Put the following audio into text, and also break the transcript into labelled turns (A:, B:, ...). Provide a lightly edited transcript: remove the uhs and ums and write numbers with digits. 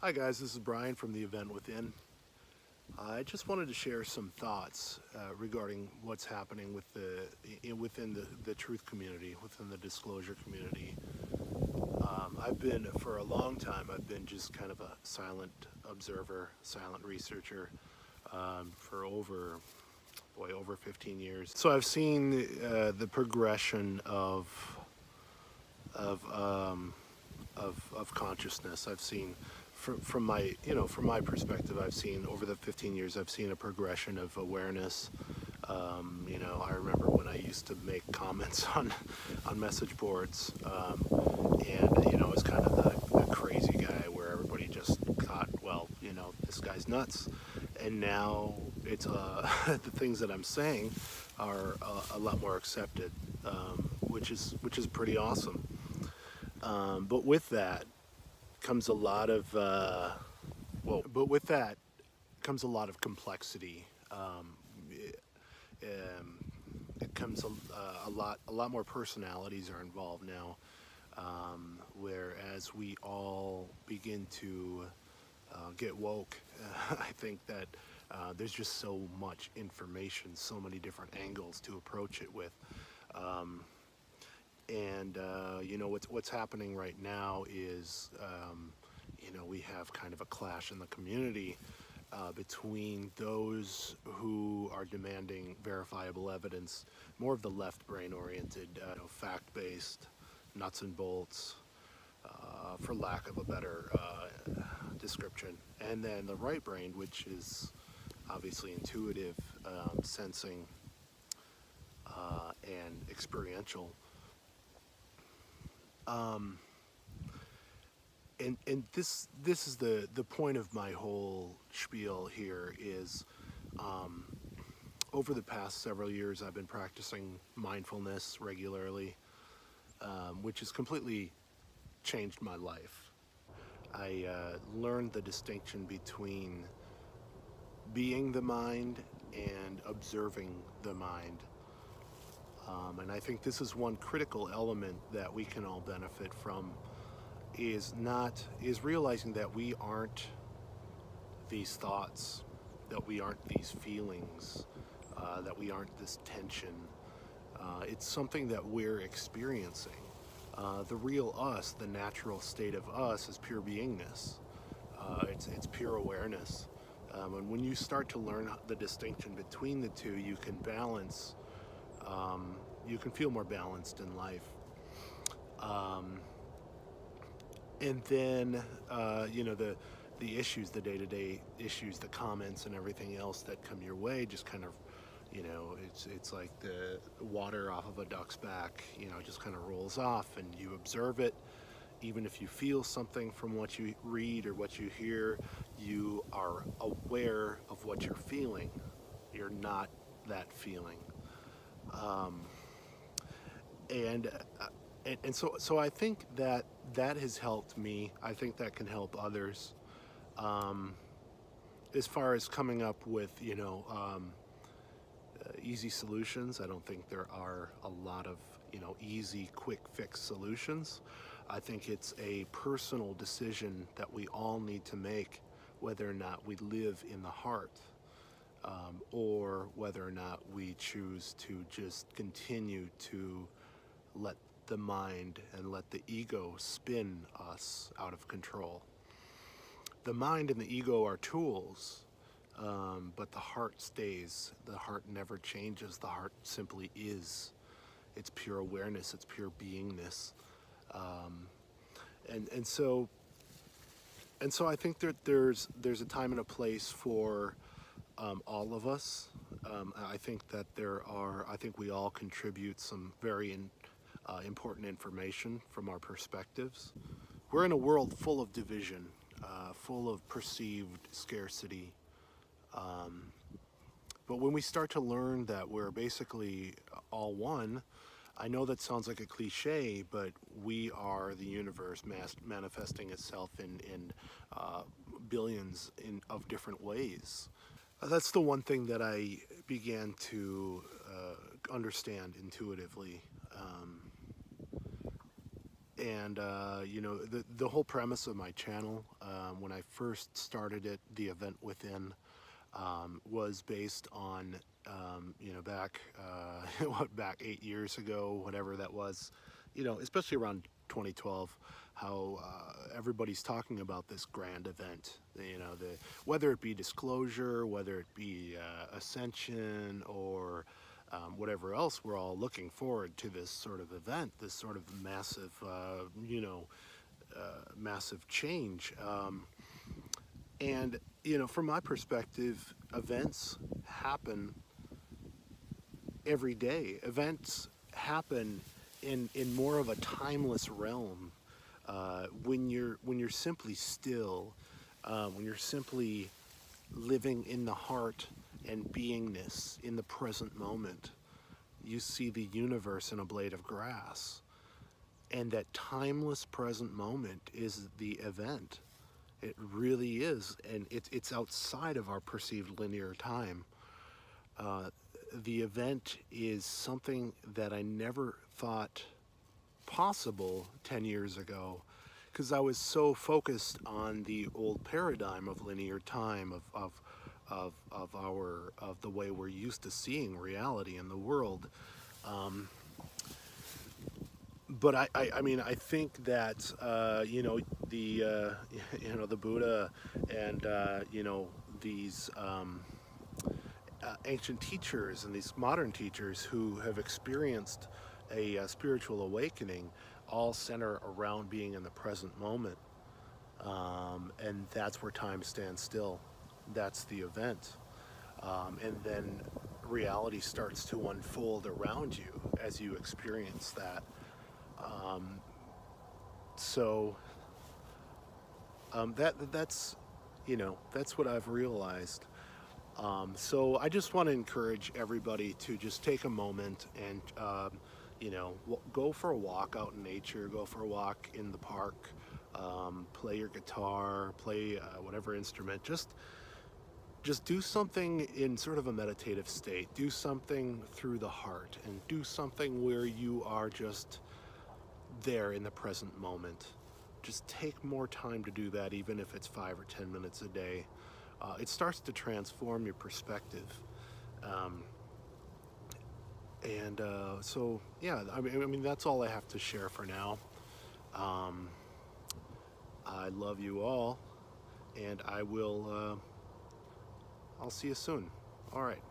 A: Hi guys, this is Brian from the Event Within. I just wanted to share some thoughts regarding what's happening within the truth community, within the disclosure community. I've been for a long time. I've been just kind of a silent observer, silent researcher for over 15 years. So I've seen the progression of um, of consciousness. I've seen from my from my perspective, I've seen over the 15 years, I've seen a progression of awareness. I remember when I used to make comments on message boards, and I was kind of the crazy guy where everybody just thought, well, this guy's nuts. And now it's the things that I'm saying are a lot more accepted, which is pretty awesome. But with that comes a lot of but with that comes a lot of complexity. It, um, it comes a lot more personalities are involved now. Whereas we all begin to get woke, I think that there's just so much information, so many different angles to approach it with. Um, and what's happening right now is we have kind of a clash in the community between those who are demanding verifiable evidence, more of the left brain oriented, fact based, nuts and bolts, for lack of a better description, and then the right brain, which is obviously intuitive, sensing, and experiential. Um, and this is the point of my whole spiel here is, um, over the past several years I've been practicing mindfulness regularly, which has completely changed my life. I learned the distinction between being the mind and observing the mind. And I think this is one critical element that we can all benefit from, is realizing that we aren't these thoughts, that we aren't these feelings, that we aren't this tension. It's something that we're experiencing. The real us, the natural state of us, is pure beingness. It's pure awareness. And when you start to learn the distinction between the two, you can balance. You can feel more balanced in life. Um, and then the issues, the day-to-day issues, the comments and everything else that come your way just kind of, it's like the water off of a duck's back, just kind of rolls off, and you observe it. Even if you feel something from what you read or what you hear, you are aware of what you're feeling. You're not that feeling. um, and so I think that that has helped me. I think that can help others, um, as far as coming up with easy solutions. I don't think there are a lot of easy quick fix solutions. I think it's a personal decision that we all need to make, whether or not we live in the heart, or whether or not we choose to just continue to let the mind and let the ego spin us out of control. The mind and the ego are tools, but the heart stays. The heart never changes. The heart simply is. It's pure awareness. It's pure beingness. Um, and so I think that there's a time and a place for all of us. I think that I think we all contribute some very important information from our perspectives. We're in a world full of division, full of perceived scarcity. Um, but when we start to learn that we're basically all one, I know that sounds like a cliche, but we are the universe manifesting itself in billions of different ways. That's the one thing that I began to understand intuitively. Um, And you know, the whole premise of my channel, when I first started it, the event within, was based on, you know, back what, back 8 years ago, whatever that was, you know, especially around 2012, how everybody's talking about this grand event, you know, the whether it be disclosure, whether it be ascension, or whatever else. We're all looking forward to this sort of event, this sort of massive, you know, massive change. And you know, from my perspective, events happen every day. Events happen in more of a timeless realm, when you're simply still, when you're simply living in the heart and beingness in the present moment. You see the universe in a blade of grass, and that timeless present moment is the event. It really is, and it's outside of our perceived linear time. Uh, the event is something that I never thought possible 10 years ago, because I was so focused on the old paradigm of linear time, of the way we're used to seeing reality in the world. Um, but I mean, I think that you know, the you know, the Buddha, and you know, these ancient teachers and these modern teachers who have experienced a spiritual awakening all center around being in the present moment, and that's where time stands still. That's the event, and then reality starts to unfold around you as you experience that. Um, so that's, you know, that's what I've realized. So I just want to encourage everybody to just take a moment and, you know, go for a walk out in nature, go for a walk in the park, play your guitar, play whatever instrument. Just do something in sort of a meditative state. Do something through the heart, and do something where you are just there in the present moment. Just take more time to do that, even if it's 5 or 10 minutes a day. It starts to transform your perspective. Um, and so, yeah, I mean, that's all I have to share for now. Um, I love you all, and I'll see you soon. All right.